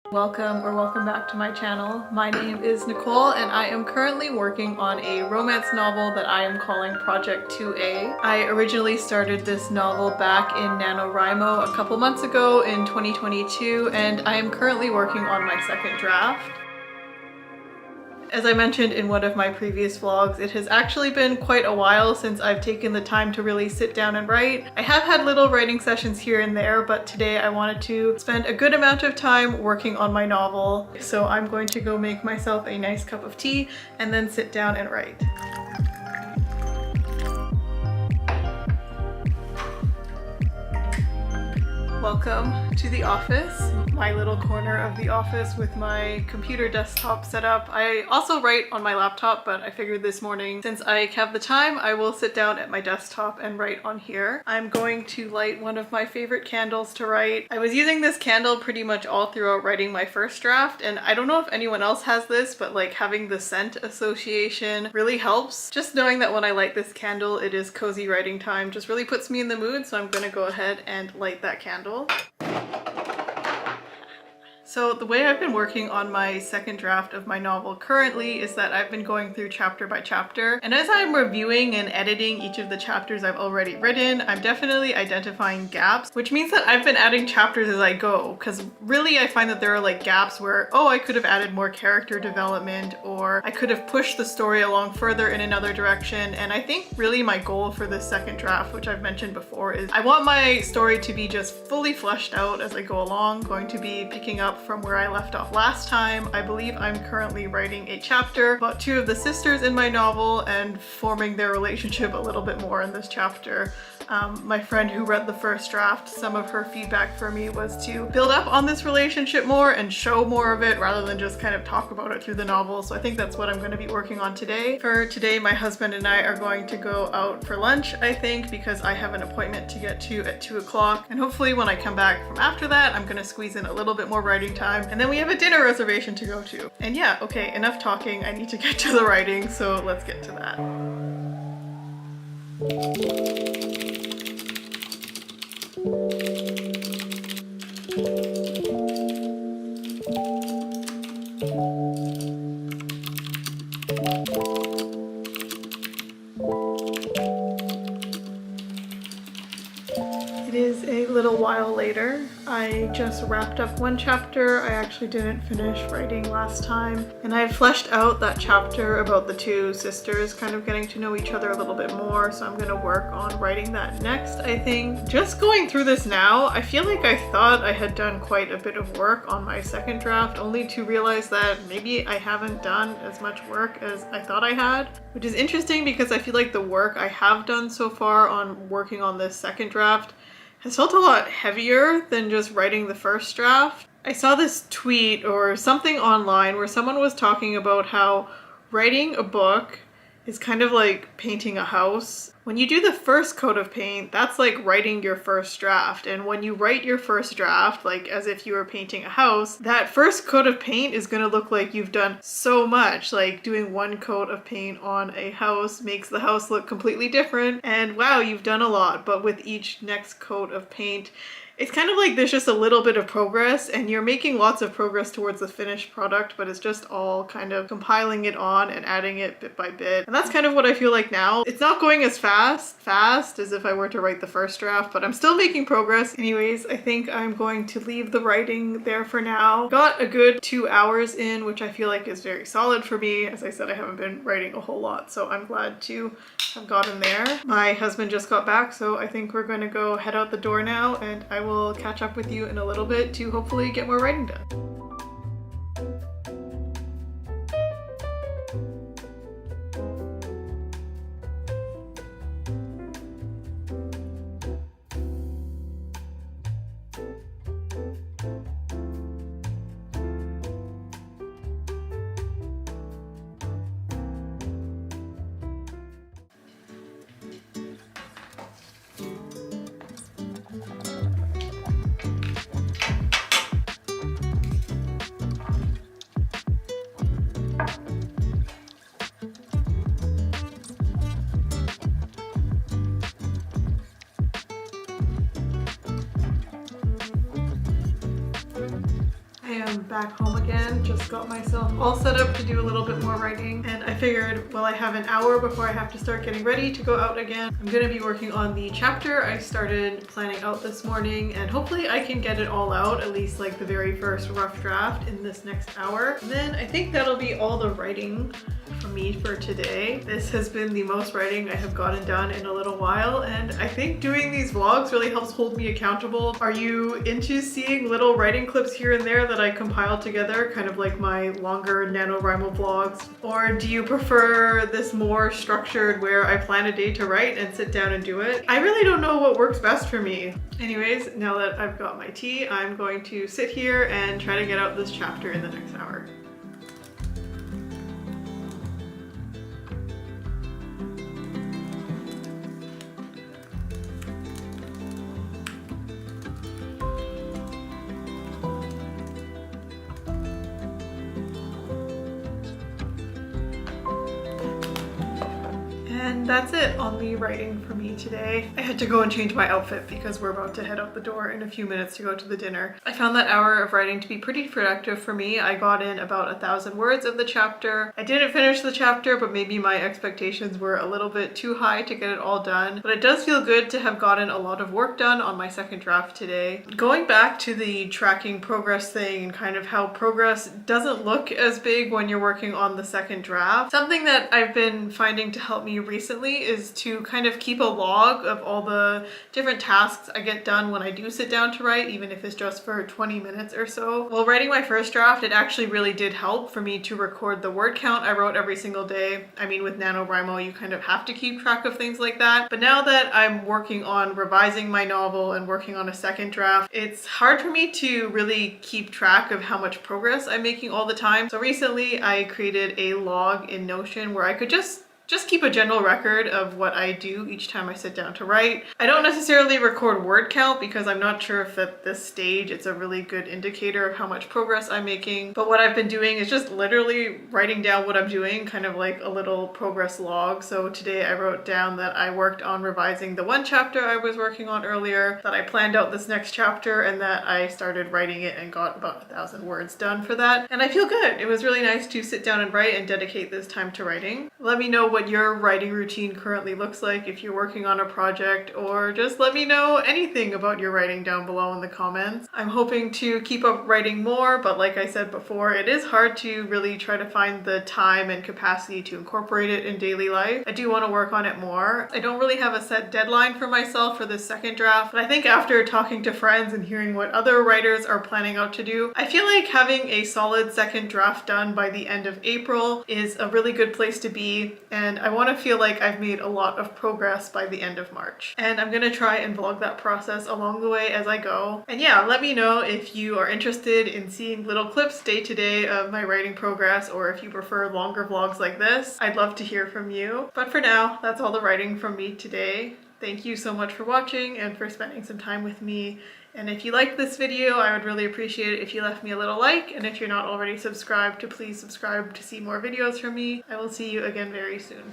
Welcome back to my channel. My name is Nicole and I am currently working on a romance novel that I am calling Project 2A. I originally started this novel back in NaNoWriMo a couple months ago in 2022 and I am currently working on my second draft. As I mentioned in one of my previous vlogs, it has actually been quite a while since I've taken the time to really sit down and write. I have had little writing sessions here and there, but today I wanted to spend a good amount of time working on my novel. So I'm going to go make myself a nice cup of tea and then sit down and write. Welcome to the office, my little corner of the office with my computer desktop set up. I also write on my laptop, but I figured this morning, since I have the time, I will sit down at my desktop and write on here. I'm going to light one of my favorite candles to write. I was using this candle pretty much all throughout writing my first draft, and I don't know if anyone else has this, but like having the scent association really helps. Just knowing that when I light this candle, it is cozy writing time just really puts me in the mood, so I'm gonna go ahead and light that candle. So the way I've been working on my second draft of my novel currently is that I've been going through chapter by chapter, and as I'm reviewing and editing each of the chapters I've already written, I'm definitely identifying gaps, which means that I've been adding chapters as I go, because really I find that there are like gaps where, oh, I could have added more character development, or I could have pushed the story along further in another direction. And I think really my goal for this second draft, which I've mentioned before, is I want my story to be just fully fleshed out as I go along, going to be picking up from where I left off last time. I believe I'm currently writing a chapter about two of the sisters in my novel and forming their relationship a little bit more in this chapter. My friend who read the first draft, some of her feedback for me was to build up on this relationship more and show more of it rather than just kind of talk about it through the novel. So I think that's what I'm going to be working on today. For today, my husband and I are going to go out for lunch, I think, because I have an appointment to get to at 2 o'clock. And hopefully when I come back from after that, I'm going to squeeze in a little bit more writing time. And then we have a dinner reservation to go to. And yeah, okay, enough talking. I need to get to the writing, so let's get to that. It is a little while later. I just wrapped up one chapter I actually didn't finish writing last time, and I had fleshed out that chapter about the two sisters kind of getting to know each other a little bit more, so I'm gonna work on writing that next, I think. Just going through this now, I feel like I thought I had done quite a bit of work on my second draft, only to realize that maybe I haven't done as much work as I thought I had, which is interesting because I feel like the work I have done so far on working on this second draft has felt a lot heavier than just writing the first draft. I saw this tweet or something online where someone was talking about how writing a book is kind of like painting a house. When you do the first coat of paint, that's like writing your first draft. And when you write your first draft, like as if you were painting a house, that first coat of paint is gonna look like you've done so much. Like doing one coat of paint on a house makes the house look completely different. And wow, you've done a lot. But with each next coat of paint, it's kind of like there's just a little bit of progress and you're making lots of progress towards the finished product, but it's just all kind of compiling it on and adding it bit by bit. And that's kind of what I feel like now. It's not going as fast as if I were to write the first draft, but I'm still making progress. Anyways, I think I'm going to leave the writing there for now. Got a good 2 hours in, which I feel like is very solid for me. As I said, I haven't been writing a whole lot, so I'm glad to have gotten there. My husband just got back, so I think we're going to go head out the door now, and I will catch up with you in a little bit to hopefully get more writing done. back home again. Just got myself all set up to do a little bit more writing, and I figured, well, I have an hour before I have to start getting ready to go out again. I'm gonna be working on the chapter I started planning out this morning, and hopefully I can get it all out, at least like the very first rough draft, in this next hour. And then I think that'll be all the writing for me for today. This has been the most writing I have gotten done in a little while, and I think doing these vlogs really helps hold me accountable. Are you into seeing little writing clips here and there that I compile together, kind of like my longer NaNoWriMo vlogs? Or do you prefer this more structured where I plan a day to write and sit down and do it? I really don't know what works best for me. Anyways, now that I've got my tea, I'm going to sit here and try to get out this chapter in the next hour. And that's it on the writing for me today. I had to go and change my outfit because we're about to head out the door in a few minutes to go to the dinner. I found that hour of writing to be pretty productive for me. I got in about 1,000 words of the chapter. I didn't finish the chapter, but maybe my expectations were a little bit too high to get it all done. But it does feel good to have gotten a lot of work done on my second draft today. Going back to the tracking progress thing and kind of how progress doesn't look as big when you're working on the second draft, something that I've been finding to help me recently is to kind of keep a log of all the different tasks I get done when I do sit down to write, even if it's just for 20 minutes or so. While writing my first draft, it actually really did help for me to record the word count I wrote every single day. I mean, with NaNoWriMo, you kind of have to keep track of things like that. But now that I'm working on revising my novel and working on a second draft, it's hard for me to really keep track of how much progress I'm making all the time. So recently I created a log in Notion where I could just keep a general record of what I do each time I sit down to write. I don't necessarily record word count because I'm not sure if at this stage it's a really good indicator of how much progress I'm making. But what I've been doing is just literally writing down what I'm doing, kind of like a little progress log. So today I wrote down that I worked on revising the one chapter I was working on earlier, that I planned out this next chapter, and that I started writing it and got about 1,000 words done for that. And I feel good. It was really nice to sit down and write and dedicate this time to writing. Let me know what your writing routine currently looks like if you're working on a project, or just let me know anything about your writing down below in the comments. I'm hoping to keep up writing more, but like I said before, it is hard to really try to find the time and capacity to incorporate it in daily life. I do want to work on it more. I don't really have a set deadline for myself for this second draft, but I think after talking to friends and hearing what other writers are planning out to do, I feel like having a solid second draft done by the end of April is a really good place to be, and I want to feel like I've made a lot of progress by the end of March. And I'm gonna try and vlog that process along the way as I go. And yeah, let me know if you are interested in seeing little clips day to day of my writing progress, or if you prefer longer vlogs like this. I'd love to hear from you. But for now, that's all the writing from me today. Thank you so much for watching and for spending some time with me. And if you liked this video, I would really appreciate it if you left me a little like, and if you're not already subscribed, to please subscribe to see more videos from me. I will see you again very soon.